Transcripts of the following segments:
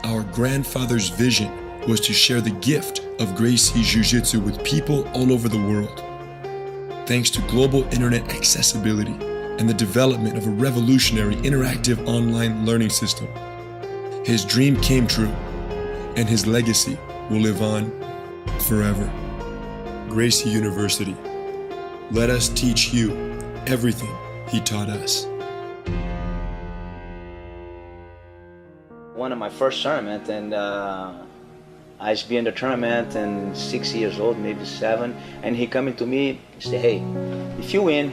Our grandfather's vision was to share the gift of Gracie Jiu-Jitsu with people all over the world. Thanks to global internet accessibility and the development of a revolutionary interactive online learning system, his dream came true, and his legacy will live on forever. Gracie University. Let us teach you everything he taught us. One of my first tournament, and I used to be in the tournament and 6 years old, maybe 7, and he coming to me and say, hey, if you win,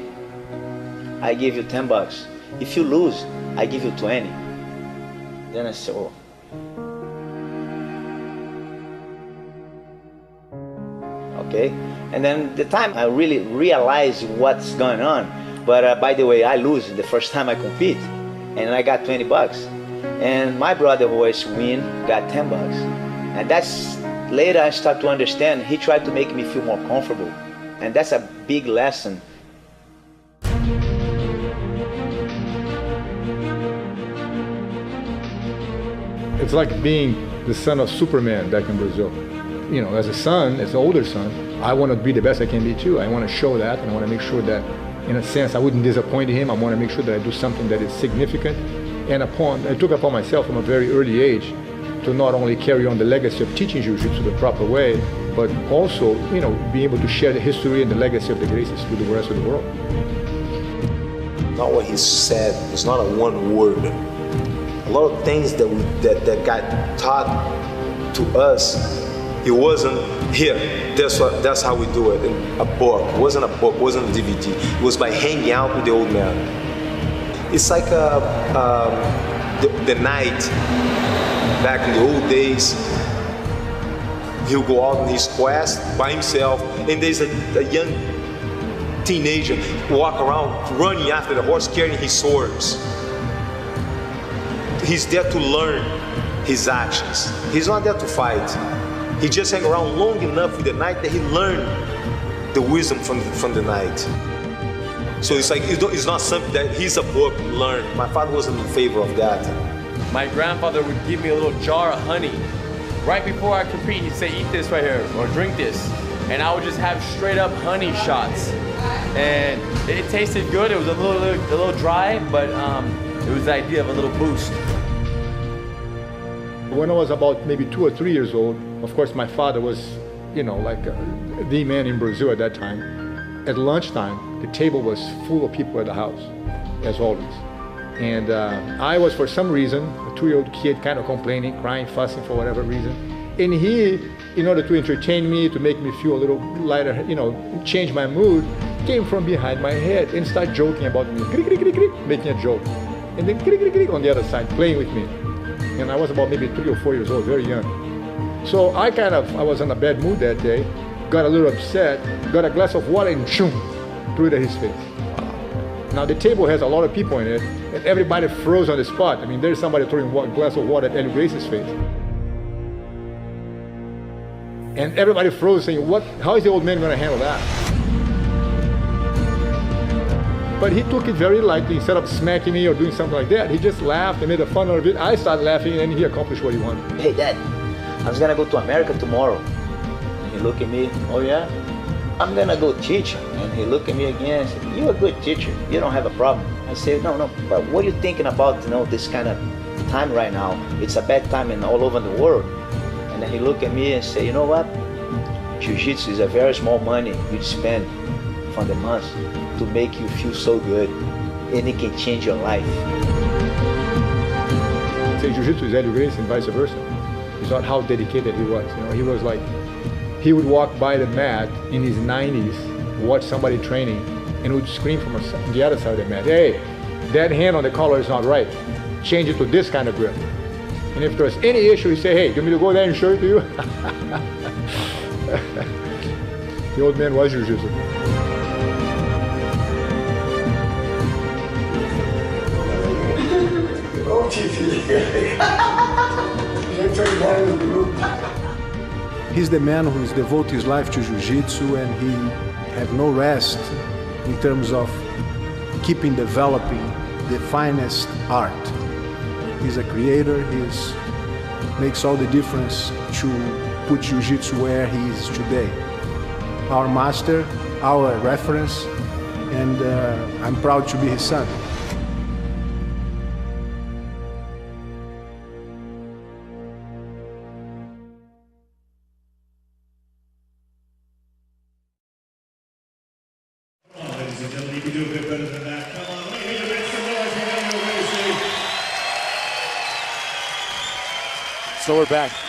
I give you $10. If you lose, I give you 20. Then I said, oh. Okay, and then the time I really realized what's going on, but by the way, I lose the first time I compete, and I got $20. And my brother who always win got $10. And that's later I start to understand he tried to make me feel more comfortable. And that's a big lesson. It's like being the son of Superman back in Brazil. You know, as a son, as an older son, I want to be the best I can be too. I want to show that, and I want to make sure that, in a sense, I wouldn't disappoint him. I want to make sure that I do something that is significant. And I took upon myself from a very early age to not only carry on the legacy of teaching Jiu-Jitsu the proper way, but also, you know, be able to share the history and the legacy of the Gracies to the rest of the world. Not what he said, it's not a one word. A lot of things that got taught to us, it wasn't here. That's how we do it. In a book. It wasn't a book, it wasn't a DVD. It was by hanging out with the old man. It's like the night back in the old days. He'll go out on his quest by himself, and there's a young teenager walk around running after the horse carrying his swords. He's there to learn his actions. He's not there to fight. He just hang around long enough with the night that he learned the wisdom from the night. So it's like, it's not something that he's a book learned. My father wasn't in favor of that. My grandfather would give me a little jar of honey. Right before I compete, he'd say, eat this right here, or drink this. And I would just have straight up honey shots. And it tasted good. It was a little dry, but it was the idea of a little boost. When I was about maybe 2 or 3 years old, of course my father was, you know, like the man in Brazil at that time. At lunchtime, the table was full of people at the house, as always. And I was, for some reason, a 2-year-old kid kind of complaining, crying, fussing for whatever reason. And he, in order to entertain me, to make me feel a little lighter, you know, change my mood, came from behind my head and started joking about me, making a joke. And then on the other side, playing with me. And I was about maybe 3 or 4 years old, very young. So I was in a bad mood that day, got a little upset, got a glass of water and shoom, threw it at his face. Now the table has a lot of people in it, and everybody froze on the spot. I mean, there's somebody throwing a glass of water at Helio Gracie's face. And everybody froze saying, how is the old man gonna handle that? But he took it very lightly. Instead of smacking me or doing something like that, he just laughed and made a fun out of it. I started laughing, and he accomplished what he wanted. Hey, Dad, I was gonna go to America tomorrow. And he looked at me, oh yeah? I'm gonna go teach. And he looked at me again and said, you're a good teacher. You don't have a problem. I said, no, but what are you thinking about, you know, this kind of time right now? It's a bad time all over the world. And then he looked at me and said, you know what? Jiu-Jitsu is a very small money you spend for the month to make you feel so good, and it can change your life. Say Jiu-Jitsu is Helio Gracie and vice versa. It's not how dedicated he was. You know, he was like, he would walk by the mat in his 90s, watch somebody training, and would scream from the other side of the mat, hey, that hand on the collar is not right. Change it to this kind of grip. And if there was any issue, he'd say, hey, you want me to go there and show it to you? The old man was Jiu-Jitsu. He's the man who's devoted his life to Jiu-Jitsu, and he had no rest in terms of keeping developing the finest art. He's a creator, he's makes all the difference to put Jiu-Jitsu where he is today. Our master, our reference, and I'm proud to be his son. Ladies and gentlemen, you can do a bit better than that. Come on, let me hear you make some noise for Helio Gracie. So we're back.